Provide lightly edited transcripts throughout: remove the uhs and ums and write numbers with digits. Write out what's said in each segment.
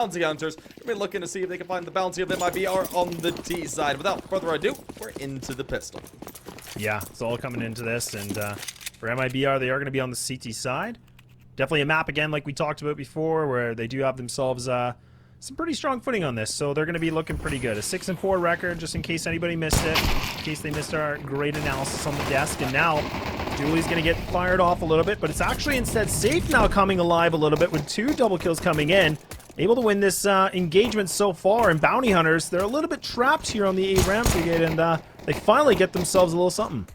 Bounty Hunters. We're looking to see if they can find the bounty of MIBR on the T side. Without further ado, we're into the pistol. Yeah, it's all coming into this, and for MIBR, they are going to be on the CT side. Definitely a map, again, like we talked about before, where they do have themselves some pretty strong footing on this, so they're going to be looking pretty good. A 6-4 record, just in case anybody missed it, in case they missed our great analysis on the desk, and now Dooley's going to get fired off a little bit, but it's actually instead Safe now coming alive a little bit with 2 double kills coming in. Able to win this engagement so far, and Bounty Hunters, they're a little bit trapped here on the A ramp brigade, and they finally get themselves a little something.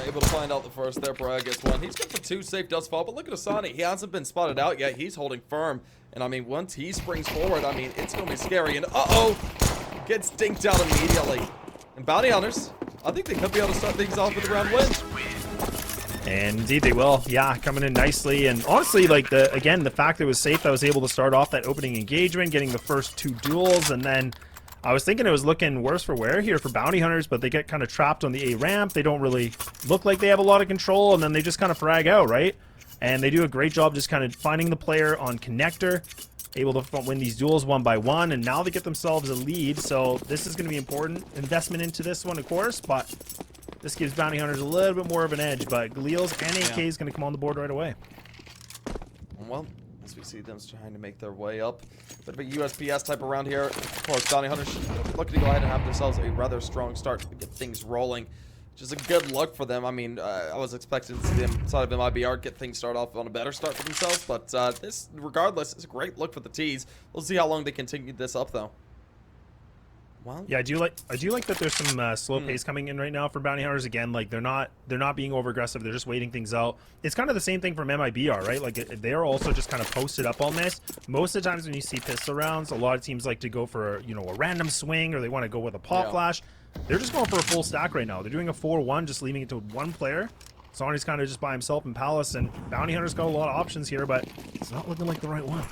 Able to find out the first there. Piria gets one. He's good for 2. Safe does fall, but look at Asani. He hasn't been spotted out yet. He's holding firm, and I mean, once he springs forward, I mean, it's going to be scary, and gets dinked out immediately. And Bounty Hunters, I think they could be able to start things off with a round win. And indeed they will. Yeah, coming in nicely. And honestly, like, the fact that it was Safe that was able to start off that opening engagement, getting the first 2 duels, and then I was thinking it was looking worse for wear here for Bounty Hunters, but they get kind of trapped on the A ramp. They don't really look like they have a lot of control, and then they just kind of frag out, right? And they do a great job just kind of finding the player on connector, able to win these duels 1 by 1, and now they get themselves a lead. So this is going to be important investment into this one, of course, but this gives Bounty Hunters a little bit more of an edge, but Galil's and AK is going to come on the board right away. Well, as we see them trying to make their way up. Bit of a USPS type around here. Of course, Bounty Hunters looking to go ahead and have themselves a rather strong start to get things rolling, which is a good look for them. I mean, I was expecting to see them side of MIBR get things started off on a better start for themselves, but this, regardless, is a great look for the T's. We'll see how long they continue this up, though. Well, yeah, I do like that there's some slow pace coming in right now for Bounty Hunters. Again, like they're not being over aggressive. They're just waiting things out. It's kind of the same thing from MIBR, right? Like they're also just kind of posted up on this. Most of the times when you see pistol rounds, a lot of teams like to go for, you know, a random swing, or they want to go with a pop flash. They're just going for a full stack right now. They're doing a 4-1, just leaving it to 1 player. Sonny's kind of just by himself in Palace, and Bounty Hunters got a lot of options here, but it's not looking like the right one.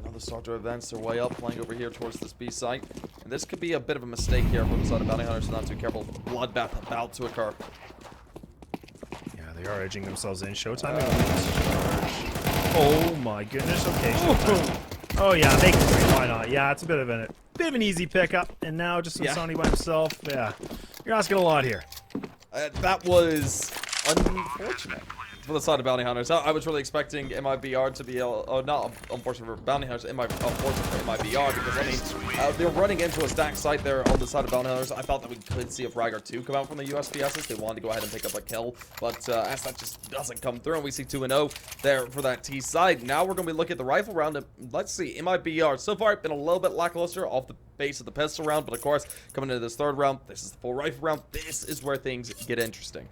Another start to advance their way up, playing over here towards this B site. And this could be a bit of a mistake here from the side of Bounty Hunters. Not too careful. Bloodbath about to occur. Yeah, they are edging themselves in. Showtime. Oh my goodness. Okay. Showtime. Oh yeah, make it 3. Why not? Yeah, it's a bit of an easy pickup. And now just some Sonny by himself. Yeah, you're asking a lot here. That was unfortunate for the side of Bounty Hunters. I was really expecting MIBR to be not unfortunate for Bounty Hunters, unfortunate for MIBR, because I mean they're running into a stacked site there on the side of Bounty Hunters. I thought that we could see a frag or 2 come out from the USPSs. They wanted to go ahead and pick up a kill, but as that just doesn't come through, and we see 2-0 there for that T side. Now we're going to be looking at the rifle round, and let's see, MIBR so far been a little bit lackluster off the base of the pistol round, but of course coming into this 3rd round, this is the full rifle round. This is where things get interesting.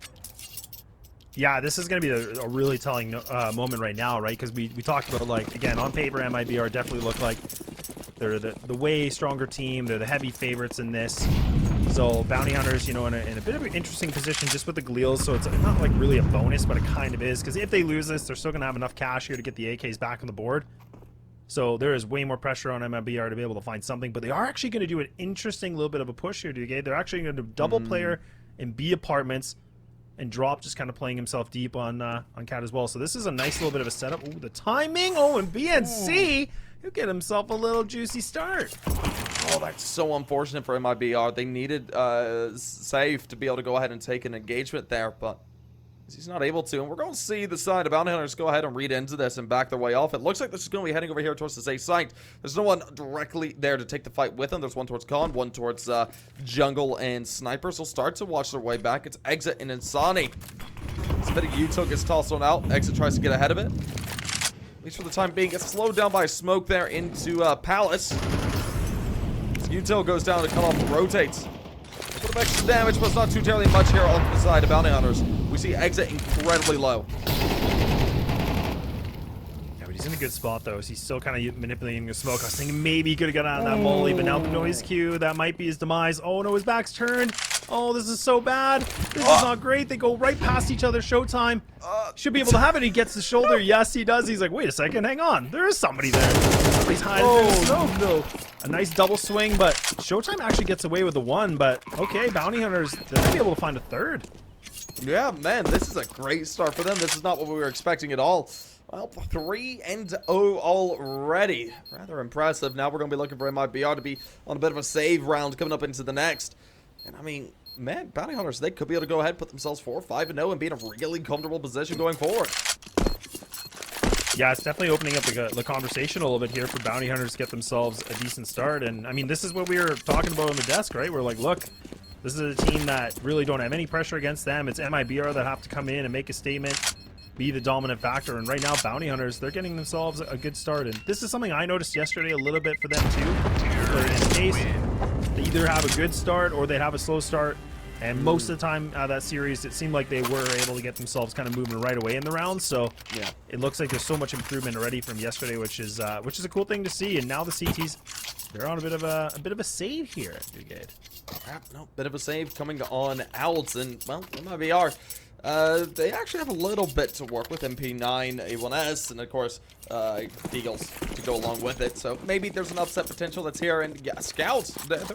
Yeah, this is going to be a really telling moment right now, right? Because we talked about, like, again, on paper, MIBR definitely look like they're the way stronger team. They're the heavy favorites in this. So Bounty Hunters, you know, in a bit of an interesting position just with the Galils. So it's not like really a bonus, but it kind of is. Because if they lose this, they're still going to have enough cash here to get the AKs back on the board. So there is way more pressure on MIBR to be able to find something. But they are actually going to do an interesting little bit of a push here, DK. They're actually going to double player in B apartments, and Drop just kind of playing himself deep on Cat as well. So this is a nice little bit of a setup. Ooh, the timing. Oh, and BNC, he'll get himself a little juicy start. Oh, that's so unfortunate for MIBR. They needed Safe to be able to go ahead and take an engagement there, but he's not able to. And we're going to see the side of Bounty Hunters go ahead and read into this and back their way off. It looks like this is going to be heading over here towards the A site. There's no one directly there to take the fight with them. There's one towards Con, one towards Jungle, and Snipers will start to watch their way back. It's Exit and Insani. Spitting U-Took gets tossed on out. Exit tries to get ahead of it. At least for the time being, gets slowed down by smoke there into Palace. U-Took goes down to cut off and rotates. A bit of extra damage, but it's not too terribly much here on the side of Bounty Hunters. We see Exit incredibly low. Yeah, but he's in a good spot, though. So he's still kind of manipulating the smoke. I was thinking maybe he could have got out of that molly, but now the noise cue, that might be his demise. Oh, no, his back's turned. Oh, this is so bad. This is not great. They go right past each other. Showtime. Should be able to have it. He gets the shoulder. Yes, he does. He's like, wait a second. Hang on. There is somebody there. Somebody's hiding through the smoke. No. A nice double swing, but Showtime actually gets away with the 1. But, okay, Bounty Hunters, they're going to be able to find a 3rd. Yeah, man, this is a great start for them. This is not what we were expecting at all. Well, 3-0 already. Rather impressive. Now we're going to be looking for MIBR to be on a bit of a save round coming up into the next. And I mean, man, Bounty Hunters, they could be able to go ahead and put themselves 4-5-0 and be in a really comfortable position going forward. Yeah, it's definitely opening up the conversation a little bit here for Bounty Hunters to get themselves a decent start. And I mean, this is what we were talking about on the desk, right? We're like, look, this is a team that really don't have any pressure against them. It's MIBR that have to come in and make a statement, be the dominant factor. And right now, Bounty Hunters, they're getting themselves a good start. And this is something I noticed yesterday a little bit for them too. Where in case they either have a good start or they have a slow start. And most of the time that series, it seemed like they were able to get themselves kind of moving right away in the round. So yeah, it looks like there's so much improvement already from yesterday, which is a cool thing to see. And now the CTs, they're on a bit of a save here at Brigade. No, bit of a save coming on out, and well, MIBR. They actually have a little bit to work with. MP9, A1S, and of course, Eagles to go along with it. So maybe there's an upset potential that's here. And yeah, Scouts, they're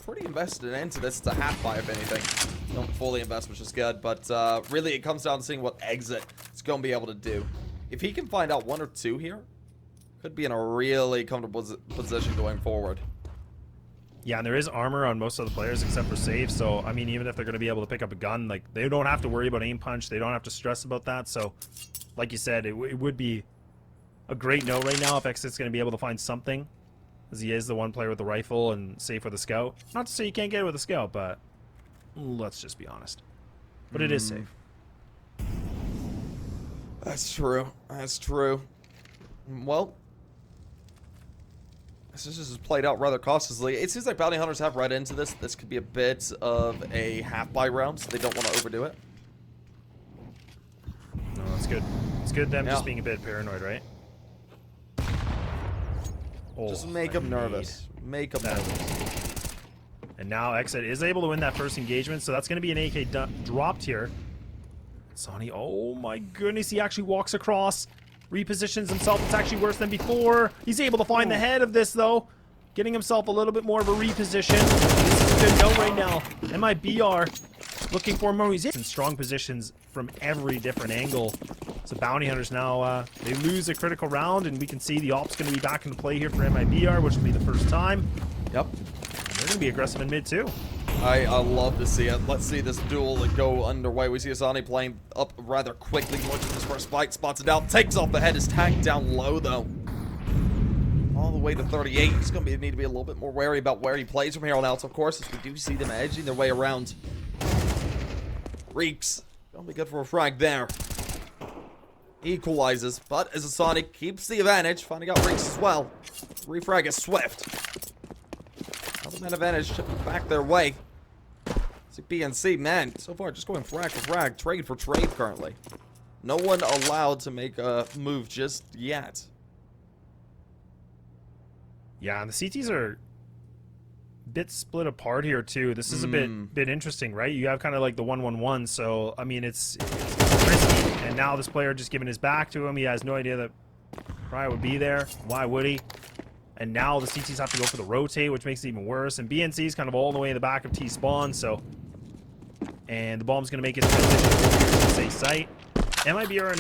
pretty invested into this. It's a half buy, if anything. Don't fully invest, which is good. But really, it comes down to seeing what exit it's going to be able to do. If he can find out 1 or 2 here, could be in a really comfortable position going forward. Yeah, and there is armor on most of the players except for save. So, I mean, even if they're going to be able to pick up a gun, like, they don't have to worry about aim punch. They don't have to stress about that. So, like you said, it would be a great note right now if Exit's going to be able to find something, as he is the one player with the rifle and safe with a scout. Not to say you can't get it with a scout, but let's just be honest. But it is safe. That's true. That's true. Well, this just played out rather cautiously. It seems like Bounty Hunters have right into this. This could be a bit of a half-buy round, so they don't want to overdo it. No, that's good. It's good them just being a bit paranoid, right? Oh, just make them nervous. Make them nervous. And now Exit is able to win that first engagement, so that's going to be an AK dropped here. Sonny, oh my goodness, he actually walks across. Repositions himself. It's actually worse than before. He's able to find the head of this, though. Getting himself a little bit more of a reposition. This is a good note right now. MIBR looking for more. He's in strong positions from every different angle. So Bounty Hunters now, they lose a critical round, and we can see the op's going to be back into play here for MIBR, which will be the first time. Yep. And they're going to be aggressive in mid, too. I love to see it. Let's see this duel go underway. We see Asani playing up rather quickly. Looks at this first fight, spots it out, takes off the head, is tagged down low though. All the way to 38. He's going to need to be a little bit more wary about where he plays from here on out. So of course, as we do see them edging their way around. Reeks. Going to be good for a frag there. Equalizes, but as Asani keeps the advantage, finding out Reeks as well. Refrag is swift. Another man advantage back their way. See BNC, man, so far just going frag for frag, trade for trade currently. No one allowed to make a move just yet. Yeah, and the CTs are a bit split apart here too. This is a bit interesting, right? You have kind of like the 1-1-1, so I mean it's risky. And now this player just giving his back to him. He has no idea that Pry would be there. Why would he? And now the CTs have to go for the rotate, which makes it even worse. And BNC is kind of all the way in the back of T-spawn, so... And the bomb's going to make its transition to say site. MIBR are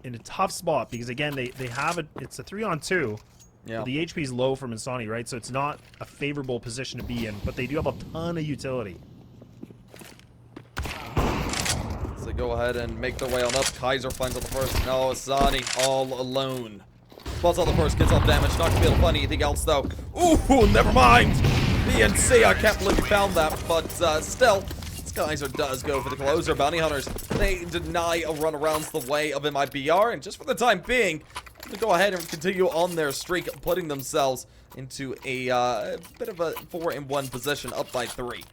in a tough spot, because again, they have it's a 3-on-2. Yeah. The HP is low from Insani, right? So it's not a favorable position to be in, but they do have a ton of utility. So they go ahead and make their way on up. Kaiser finds out the first. No, Asani all alone. Spots on the first, gets off damage, not gonna be able to find anything else though. Ooh, never mind! BNC, I can't believe you found that, but still, Kaiser does go for the closer. Bounty Hunters, they deny a run around the way of MIBR, and just for the time being, to go ahead and continue on their streak, putting themselves into a bit of a 4-in-1 position, up by 3.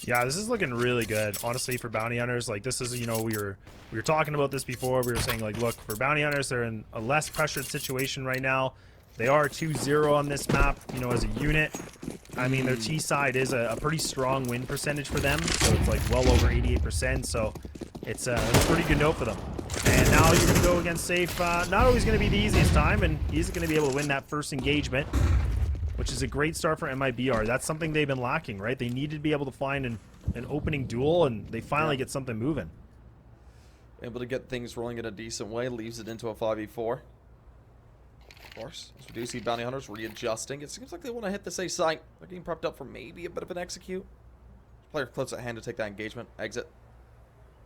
Yeah, this is looking really good, honestly, for Bounty Hunters. Like, this is, you know, we were talking about this before. We were saying, like, look, for Bounty Hunters, they're in a less pressured situation right now. They are 2-0 on this map, you know, as a unit. I mean, their T side is a pretty strong win percentage for them, so it's like well over 88%, so it's a pretty good note for them. And now you're going to go against Safe. Not always going to be the easiest time, and he's going to be able to win that first engagement, which is a great start for MIBR. That's something they've been lacking, right? They needed to be able to find an opening duel, and they finally get something moving. able to get things rolling in a decent way. Leaves it into a 5v4. Of course, as we do see bounty hunters readjusting. It seems like they want to hit this A site. They're getting prepped up for maybe a bit of an execute. Player close at hand to take that engagement. Exit.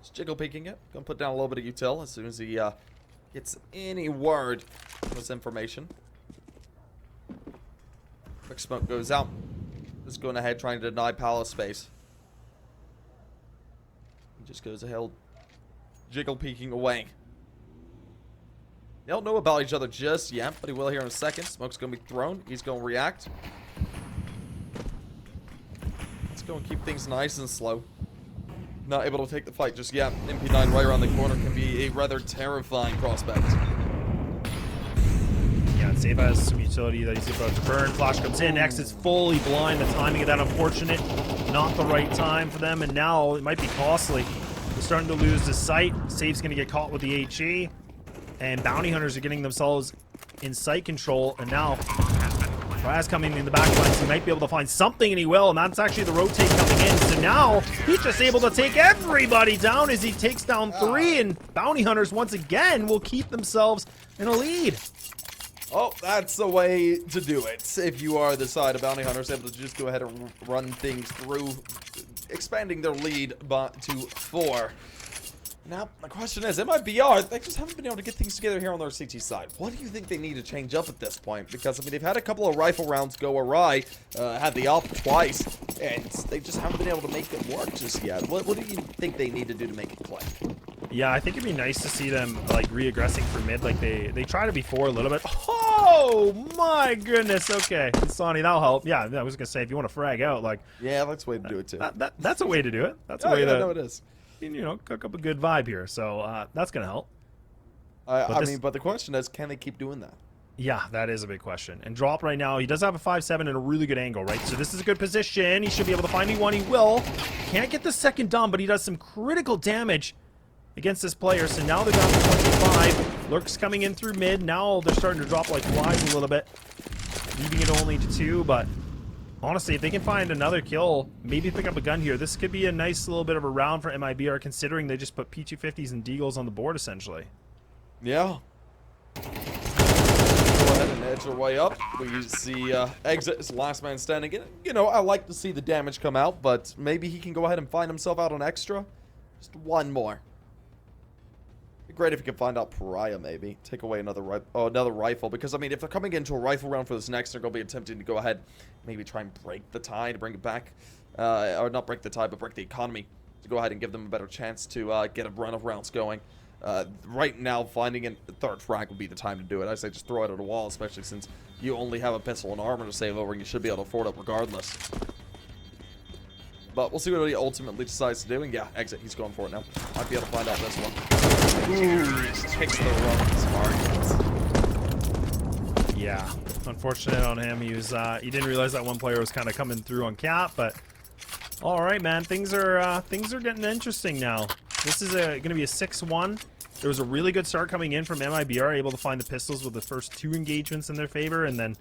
Just jiggle peeking it. Gonna put down a little bit of util as soon as he gets any word of this information. Quick smoke goes out. Just going ahead trying to deny palace space. He just goes ahead jiggle peeking away. They don't know about each other just yet, but he will here in a second. Smoke's going to be thrown. He's going to react. Let's go and keep things nice and slow. Not able to take the fight just yet. MP9 right around the corner can be a rather terrifying prospect. Yeah, Save has some utility that he's about to burn. Flash comes in. X is fully blind. The timing of that unfortunate. Not the right time for them, and now it might be costly. They're starting to lose the sight. Safe's going to get caught with the HE. And bounty hunters are getting themselves in sight control, and now Raz coming in the back lines. He might be able to find something, and he will, and that's actually the rotate coming in. So now he's just able to take everybody down as he takes down 3, and bounty hunters once again will keep themselves in a lead. Oh, that's the way to do it. If you are the side of bounty hunters, able to just go ahead and run things through, expanding their lead to 4. Now, my question is, MIBR, they just haven't been able to get things together here on their CT side. What do you think they need to change up at this point? Because, I mean, they've had a couple of rifle rounds go awry, had the op twice, and they just haven't been able to make it work just yet. What do you think they need to do to make it click? Yeah, I think it'd be nice to see them, like, re-aggressing for mid like they tried it before a little bit. Oh, my goodness. Okay, Sonny, that'll help. Yeah, I was going to say, if you want to frag out, like... Yeah, that's a way to do it, too. That's a way to do it. That's a way to... No, it is. You know, cook up a good vibe here. So that's gonna help. But the question is, can they keep doing that? Yeah, that is a big question. And Drop right now, he does have a 5-7 and a really good angle, right? So this is a good position. He should be able to find me one. He will. Can't get the second done, but he does some critical damage against this player. So now they're down to 25. Lurk's coming in through mid. Now they're starting to drop like flies a little bit, leaving it only to 2. But honestly, if they can find another kill, maybe pick up a gun here, this could be a nice little bit of a round for MIBR, considering they just put P250s and Deagles on the board, essentially. Yeah. Go ahead and edge their way up. We see Exit is last man standing. You know, I like to see the damage come out, but maybe he can go ahead and find himself out on extra. Just one more. Be great if you could find out Pariah, maybe. Take away another rifle, because, I mean, if they're coming into a rifle round for this next, they're going to be attempting to go ahead, maybe try and break the tie to bring it back. Or not break the tie, but break the economy to go ahead and give them a better chance to get a run of rounds going. Right now, finding a third frag would be the time to do it. I say just throw it at a wall, especially since you only have a pistol and armor to save over, and you should be able to afford it regardless. But we'll see what he ultimately decides to do. And yeah, Exit, he's going for it now. Might be able to find out this one. Ooh, takes the wrong target. Yeah, unfortunate on him. He didn't realize that one player was kind of coming through on cap, but all right, man, things are getting interesting now. This is going to be a 6-1. There was a really good start coming in from MIBR, able to find the pistols with the first 2 engagements in their favor, and then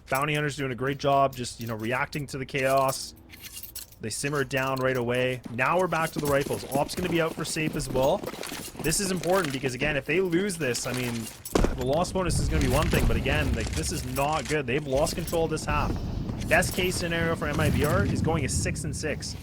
Bounty Hunters doing a great job just, you know, reacting to the chaos. They simmer it down right away. Now we're back to the rifles. Op's going to be out for safe as well. This is important because, again, if they lose this, I mean, the loss bonus is going to be one thing, but again, like, this is not good. They've lost control of this half. Best case scenario for MIBR is going a 6-6.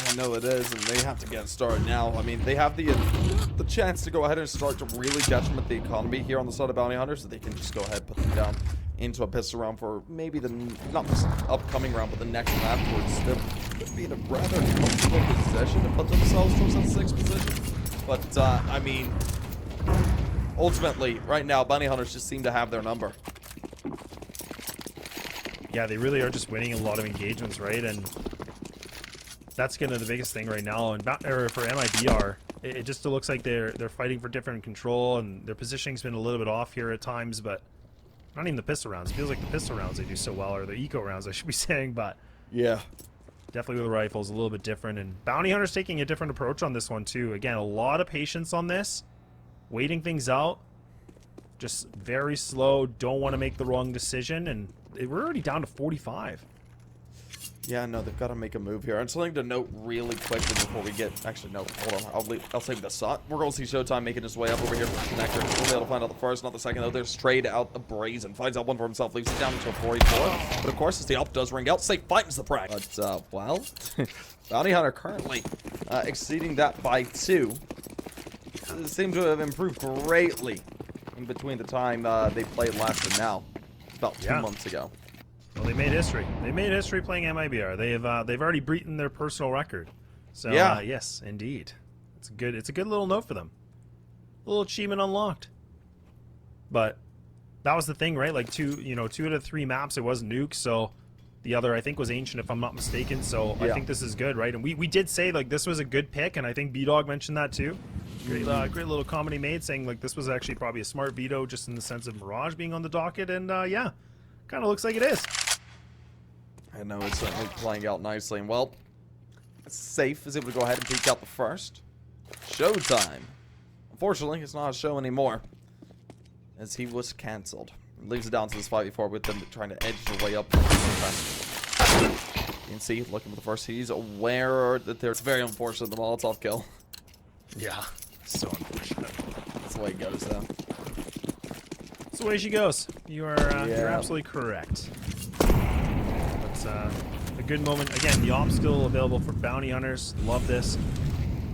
I know it is, and they have to get started now. I mean, they have the chance to go ahead and start to really detriment the economy here on the side of Bounty Hunters, so they can just go ahead and put them down into a pistol round for maybe the, not this upcoming round, but the next one afterwards. They're could be in a rather comfortable position to put themselves towards that 6th position. But, I mean, ultimately, right now, Bounty Hunters just seem to have their number. Yeah, they really are just winning a lot of engagements, right? And that's kind of the biggest thing right now. And for MIBR, it just looks like they're fighting for different control, and their positioning's been a little bit off here at times, but not even the pistol rounds. It feels like the pistol rounds they do so well, or the eco rounds, I should be saying, but yeah, definitely with the rifles, a little bit different. And Bounty Hunter's taking a different approach on this one, too. Again, a lot of patience on this, waiting things out, just very slow, don't want to make the wrong decision, and we're already down to 45. Yeah, no, they've got to make a move here. And something to note really quickly before we get... Actually, no, hold on. I'll save this shot. We're going to see Showtime making his way up over here for the connector. We'll be able to find out the first, not the second, though. They're straight out the Brazen. Finds out one for himself, leaves it down into a 44. But, of course, as the up does ring out, Safe finds the prag. But, well, Bounty Hunter currently exceeding that by 2. Seem to have improved greatly in between the time they played last and now. About 2 months ago. Well, they made history. They made history playing MIBR. They've already beaten their personal record. So yeah, yes, indeed, it's a good little note for them. A little achievement unlocked. But that was the thing, right? Like 2 out of 3 maps it was nuke. So the other I think was Ancient, if I'm not mistaken. So I think this is good, right? And we did say like this was a good pick, and I think B-Dog mentioned that too. Great little comment he made saying like this was actually probably a smart veto just in the sense of Mirage being on the docket, and yeah, kind of looks like it is. I know it's certainly playing out nicely, and well, Safe is able to go ahead and peek out the first. Showtime. Unfortunately, it's not a show anymore, as he was cancelled. Leaves it down to this 5v4 with them trying to edge their way up. You can see, looking for the first, he's aware that there's very unfortunate the Molotov kill. Yeah, so unfortunate. That's the way it goes, though. That's the way she goes. You're absolutely correct. A good moment. Again, the op's still available for bounty hunters. Love this.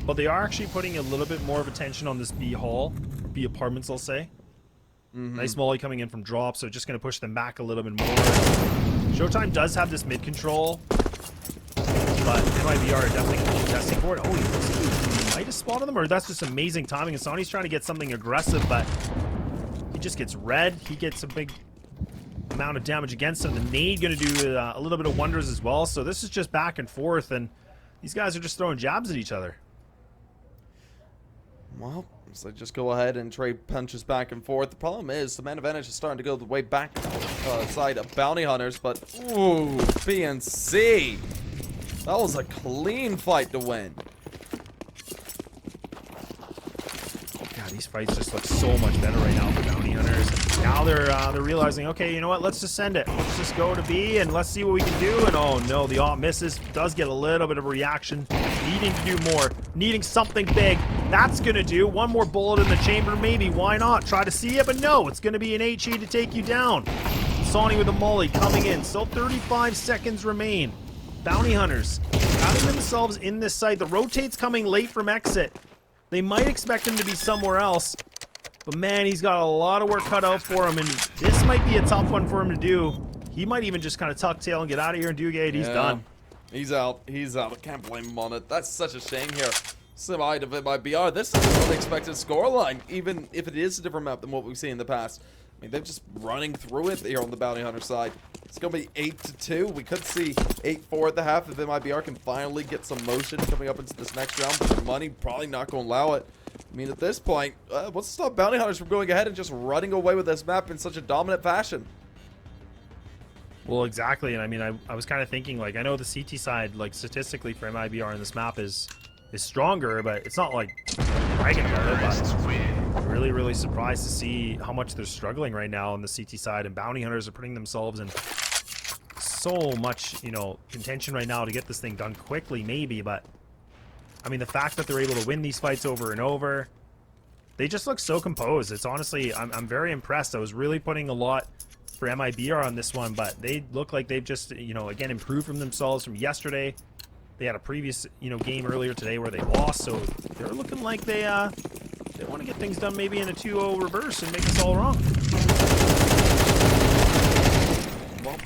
But they are actually putting a little bit more of attention on this B hall. B apartments, I'll say. Nice molly coming in from drop, so just going to push them back a little bit more. Showtime does have this mid control. But MIBR are definitely going to be testing for it. Oh, he might have spotted them, or that's just amazing timing. Asani's trying to get something aggressive, but he just gets red. He gets a big amount of damage against him. The nade going to do a little bit of wonders as well. So this is just back and forth, and these guys are just throwing jabs at each other. Well, so just go ahead and trade punches back and forth. The problem is the man advantage is starting to go the way back side of bounty hunters, but ooh, PNC. That was a clean fight to win. God, these fights just look so much better right now for bounty hunters. And now they're realizing, okay, you know what? Let's just send it. Let's just go to B and let's see what we can do. And oh no, the op misses. Does get a little bit of a reaction. Needing to do more. Needing something big. That's gonna do. One more bullet in the chamber, maybe. Why not? Try to see it, but no. It's gonna be an HE to take you down. Sonny with a molly coming in. Still 35 seconds remain. Bounty hunters having themselves in this site. The rotate's coming late from exit. They might expect him to be somewhere else, but man, he's got a lot of work cut out for him, and this might be a tough one for him to do. He might even just kind of tuck tail and get out of here and do gate. He's done. He's out. He's out. I can't blame him on it. That's such a shame here. Side of it might be. This is an unexpected scoreline, even if it is a different map than what we've seen in the past. I mean, they're just running through it here on the bounty hunter side. It's going to be 8-2. We could see 8-4 at the half if MIBR can finally get some motion coming up into this next round, but the money probably not going to allow it. I mean, at this point, what's to stop bounty hunters from going ahead and just running away with this map in such a dominant fashion? Well, exactly, and I mean, I was kind of thinking, like, I know the CT side, like, statistically for MIBR in this map is stronger, but it's not like bragging about it, but I'm really, really surprised to see how much they're struggling right now on the CT side, and bounty hunters are putting themselves in so much, you know, contention right now to get this thing done quickly, maybe, but I mean, the fact that they're able to win these fights over and over, they just look so composed. It's honestly, I'm very impressed. I was really putting a lot for MIBR on this one, but they look like they've just, you know, again, improved from themselves from yesterday. They had a previous, you know, game earlier today where they lost, so they're looking like they want to get things done maybe in a 2-0 reverse and make us all wrong. Well,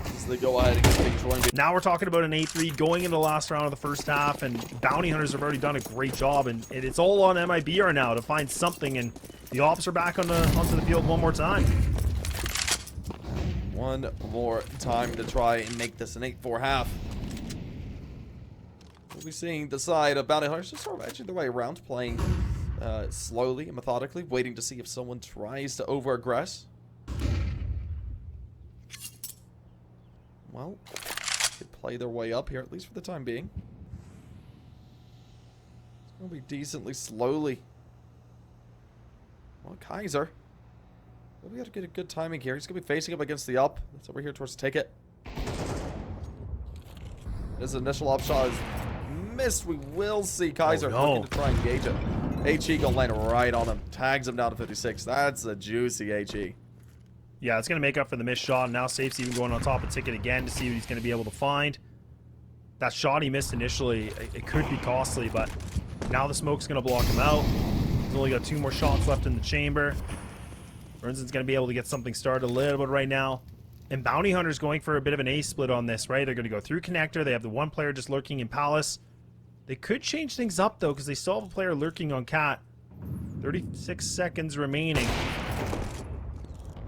as they go ahead and get things rolling. Now we're talking about an 8-3 going into the last round of the first half, and bounty hunters have already done a great job, and it's all on MIBR now to find something, and the ops are back onto the field one more time. One more time to try and make this an 8-4 half. We'll be seeing the side of bounty hunters just sort of edging their way around, playing slowly and methodically, waiting to see if someone tries to over-aggress. Well, they play their way up here, at least for the time being. It's going to be decently slowly. Well, Kaiser. Well, we got to get a good timing here. He's going to be facing up against the up. That's over here towards the ticket. His initial upshot is missed. We will see Kaiser looking to try and engage it. HE gonna land right on him. Tags him down to 56. That's a juicy HE. Yeah, it's going to make up for the missed shot. Now Safe's even going on top of Ticket again to see what he's going to be able to find. That shot he missed initially, it could be costly, but now the smoke's going to block him out. He's only got 2 more shots left in the chamber. Burnson's going to be able to get something started a little bit right now. And Bounty Hunter's going for a bit of an ace split on this, right? They're going to go through Connector. They have the one player just lurking in Palace. They could change things up, though, because they still have a player lurking on Cat. 36 seconds remaining.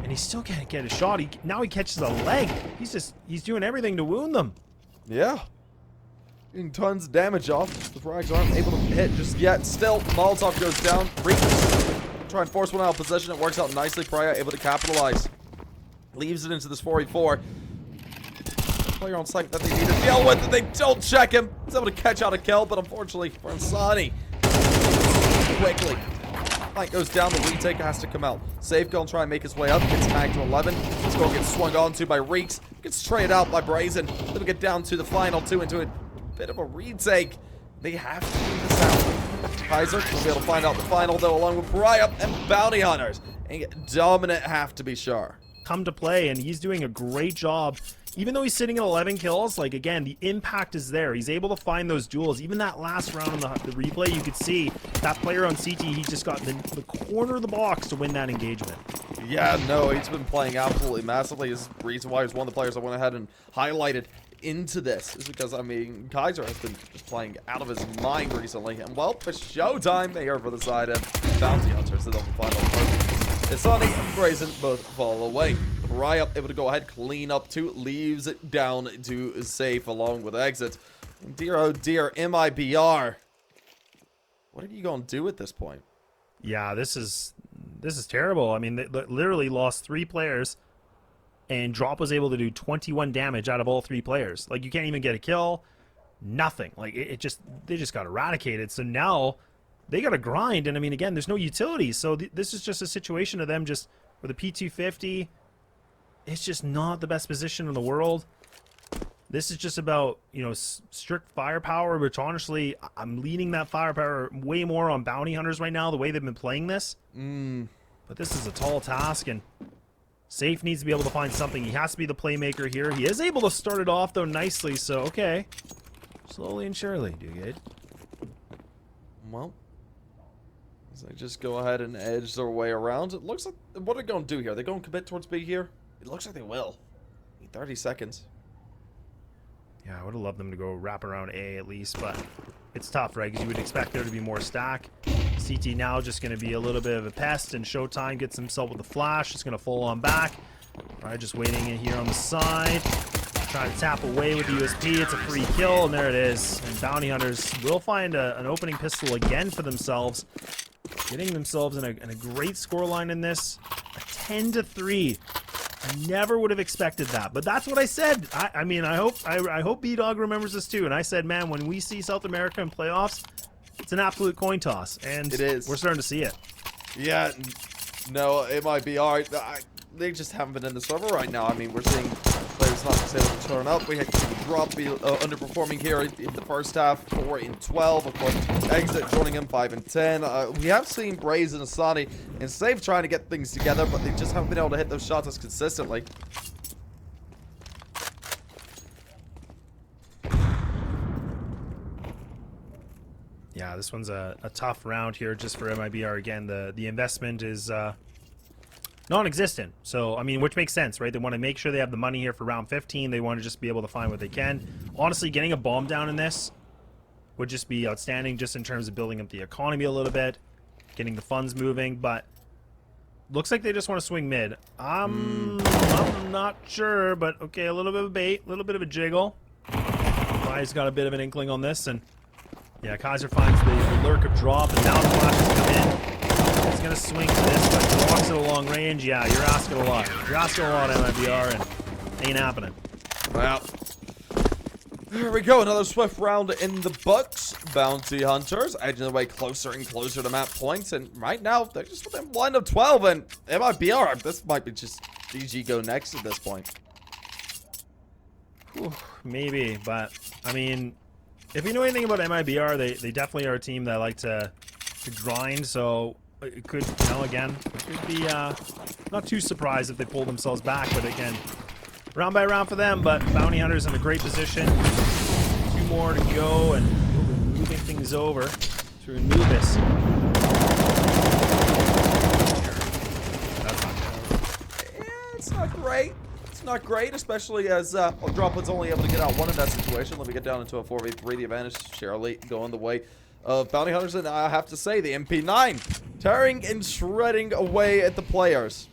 And he still can't get a shot. Now he catches a leg. He's doing everything to wound them. Yeah. Getting tons of damage off. The frags aren't able to hit just yet. Still, Molotov goes down. Reaches. Try and force one out of position. It works out nicely. Piria able to capitalize. Leaves it into this 4v4. Player on site that they need to deal with, and they don't check him. He's able to catch out a kill, but unfortunately for Insani, quickly. Light goes down, the retake has to come out. Safe gonna try and make his way up, gets tagged to 11. This goal gets swung onto by Reeks, gets traded out by Brazen. Then we get down to the final 2 into a bit of a retake. They have to do this out. Kaiser will be able to find out the final, though, along with Piria and Bounty Hunters. And dominant have to be sure. Come to play, and he's doing a great job. Even though he's sitting at 11 kills, like, again, the impact is there. He's able to find those duels. Even that last round in the replay, you could see that player on CT, he just got the corner of the box to win that engagement. Yeah, no, he's been playing absolutely massively. Is the reason why he's one of the players I went ahead and highlighted into this is because, I mean, Kaiser has been just playing out of his mind recently. And, well, it's showtime here for the side of Bounty Hunters in the final. Insani and Brazen both fall away. Piria able to go ahead, clean up 2, leaves it down to Safe along with exit. And dear, oh dear, MIBR. What are you going to do at this point? Yeah, this is terrible. I mean, they literally lost 3 players, and Drop was able to do 21 damage out of all 3 players. Like, you can't even get a kill. Nothing. Like, they just got eradicated. So now they got to grind, and I mean, again, there's no utilities. So this is just a situation of them just with a P250. It's just not the best position in the world. This is just about, you know, strict firepower, which honestly, I'm leaning that firepower way more on Bounty Hunters right now, the way they've been playing this. But this is a tall task, and Safe needs to be able to find something. He has to be the playmaker here. He is able to start it off, though, nicely, so okay. Slowly and surely, do good. Well, as they just go ahead and edge their way around, it looks like, what are they going to do here? Are they going to commit towards B here? It looks like they will. 30 seconds. Yeah, I would have loved them to go wrap around A at least, but it's tough, right? Because you would expect there to be more stack. CT now just going to be a little bit of a pest, and Showtime gets himself with a flash. It's going to fall on back. All right, just waiting in here on the side. Trying to tap away with the USP. It's a free kill, and there it is. And Bounty Hunters will find an opening pistol again for themselves. Getting themselves in a great scoreline in this. A 10-3. I never would have expected that, but that's what I said. I mean, I hope B-Dog remembers this too. And I said, man, when we see South America in playoffs, it's an absolute coin toss, and it is. We're starting to see it. Yeah, no, it might be all right. They just haven't been in the server right now. I mean, we're seeing players not just able to turn up. We had Drop be underperforming here in the first half, 4-12. Of course, Exit joining him 5-10. We have seen Brazen and Insani and Safe trying to get things together, but they just haven't been able to hit those shots as consistently. Yeah, this one's a tough round here just for MIBR. Again, the investment is non-existent. So, I mean, which makes sense, right? They want to make sure they have the money here for round 15. They want to just be able to find what they can. Honestly, getting a bomb down in this would just be outstanding just in terms of building up the economy a little bit, getting the funds moving, but looks like they just want to swing mid. I'm not sure, but okay, a little bit of a bait, a little bit of a jiggle. Kai's got a bit of an inkling on this, and yeah, Kaiser finds the lurk of Drop, and now the flashes come in. He's going to swing to this, but blocks it a long range. Yeah, you're asking a lot. You're asking a lot, MIBR, and ain't happening. Well, there we go. Another swift round in the books. Bounty Hunters edging their way closer and closer to map points, and right now, they're just within blind of 12, and MIBR, this might be just GG go next at this point. Maybe, but I mean, if we know anything about MIBR, they definitely are a team that like to grind. So it could, you know, again, it could be not too surprised if they pull themselves back. But again, round by round for them. But Bounty Hunters in a great position. 2 more to go, and moving things over to Anubis. That's not good. Yeah, it's not great. It's not great, especially as Droplet's only able to get out one in that situation. Let me get down into a 4v3. The advantage to Shirley going the way of Bounty Hunters, and I have to say, the MP9 tearing and shredding away at the players.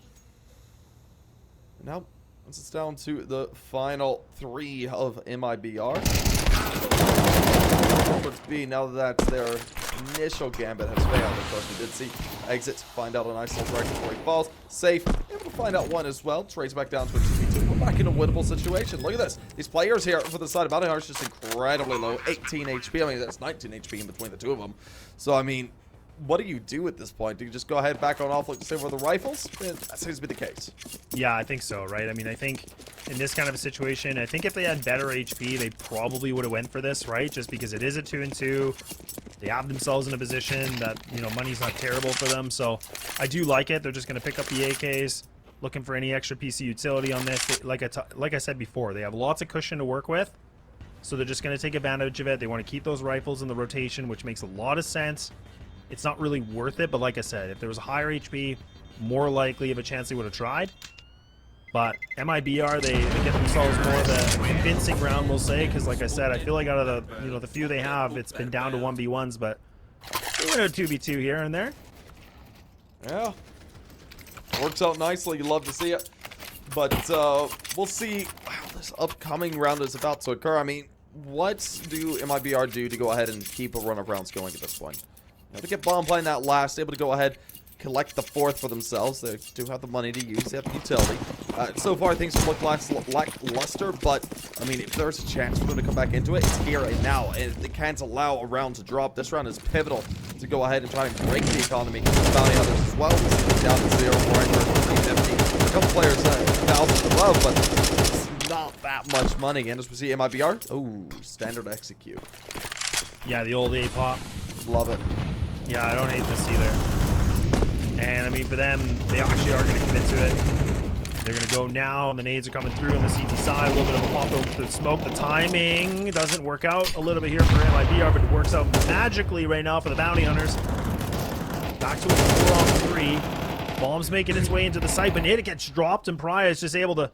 Now, once it's down to the final 3 of MIBR. Let's be now that their initial gambit has failed. Of course, we did see exits, find out a nice little break before he falls. Safe, able to find out one as well. Trades back down to a 2v2. We're back in a winnable situation. Look at this. These players here for the side of Bounty Hunters just incredibly low. 18 HP. I mean, that's 19 HP in between the 2 of them. So, I mean, what do you do at this point? Do you just go ahead back on off like the same with the rifles? That seems to be the case. Yeah, I think so, right? I mean, I think in this kind of a situation, I think if they had better HP, they probably would have went for this, right? Just because it is a 2-2. They have themselves in a position that, you know, money's not terrible for them. So I do like it. They're just going to pick up the AKs, looking for any extra PC utility on this. Like I said before, they have lots of cushion to work with. So they're just going to take advantage of it. They want to keep those rifles in the rotation, which makes a lot of sense. It's not really worth it, but like I said, if there was a higher HP, more likely of a chance they would have tried. But MIBR, they get themselves more of a convincing round, we'll say, because like I said, I feel like out of the, you know, the few they have, it's been down to 1v1s, but they win a 2v2 here and there. Yeah, works out nicely. You love to see it, but we'll see how this upcoming round is about to occur. I mean, what do MIBR do to go ahead and keep a run of rounds going at this point? Able to get bomb playing that last, able to go ahead, collect the 4th for themselves. They do have the money to use. They have the utility. So far, things look lackluster, but, I mean, if there's a chance for them to come back into it, it's here and now, and they can't allow a round to drop. This round is pivotal to go ahead and try and break the economy. Bounty Hunters as well. It's down to 0, 350. A couple players, thousands above, but it's not that much money. And as we see MIBR, oh, standard execute. Yeah, the old A-pop. Love it. Yeah, I don't hate this either. And, I mean, for them, they actually are going to commit to it. They're going to go now, and the nades are coming through on the CT side. A little bit of a pop over the smoke. The timing doesn't work out a little bit here for MIBR, but it works out magically right now for the Bounty Hunters. Back to a 4-on-3. Bomb's making its way into the site, but it gets dropped, and Piria is just able to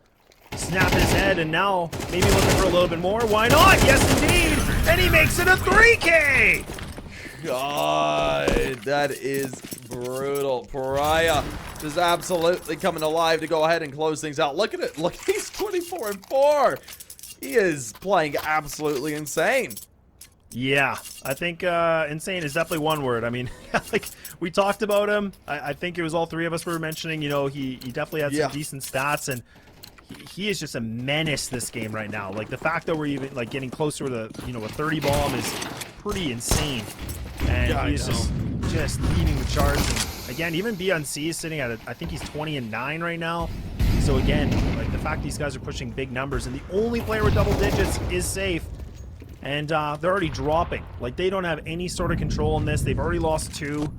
snap his head, and now maybe looking for a little bit more. Why not? Yes, indeed! And he makes it a 3K! God, that is brutal. Piria is absolutely coming alive to go ahead and close things out. Look at it. Look, he's 24-4. He is playing absolutely insane. Yeah, I think insane is definitely one word. I mean, like, we talked about him. I think it was all 3 of us were mentioning, you know, he definitely had some decent stats, and he is just a menace this game right now. Like, the fact that we're even, like, getting closer to, you know, a 30 bomb is pretty insane. And yeah, he's just leading the charts. And again, even BNC is sitting at, I think he's 20-9 right now. So again, like, the fact these guys are pushing big numbers, and the only player with double digits is Safe. And they're already dropping. Like, they don't have any sort of control on this. They've already lost 2.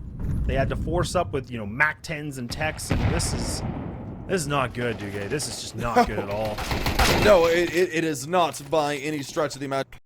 They had to force up with, you know, Mac 10s and techs, and this is not good, Dugue. This is just not good at all. No, it is not by any stretch of the imagination.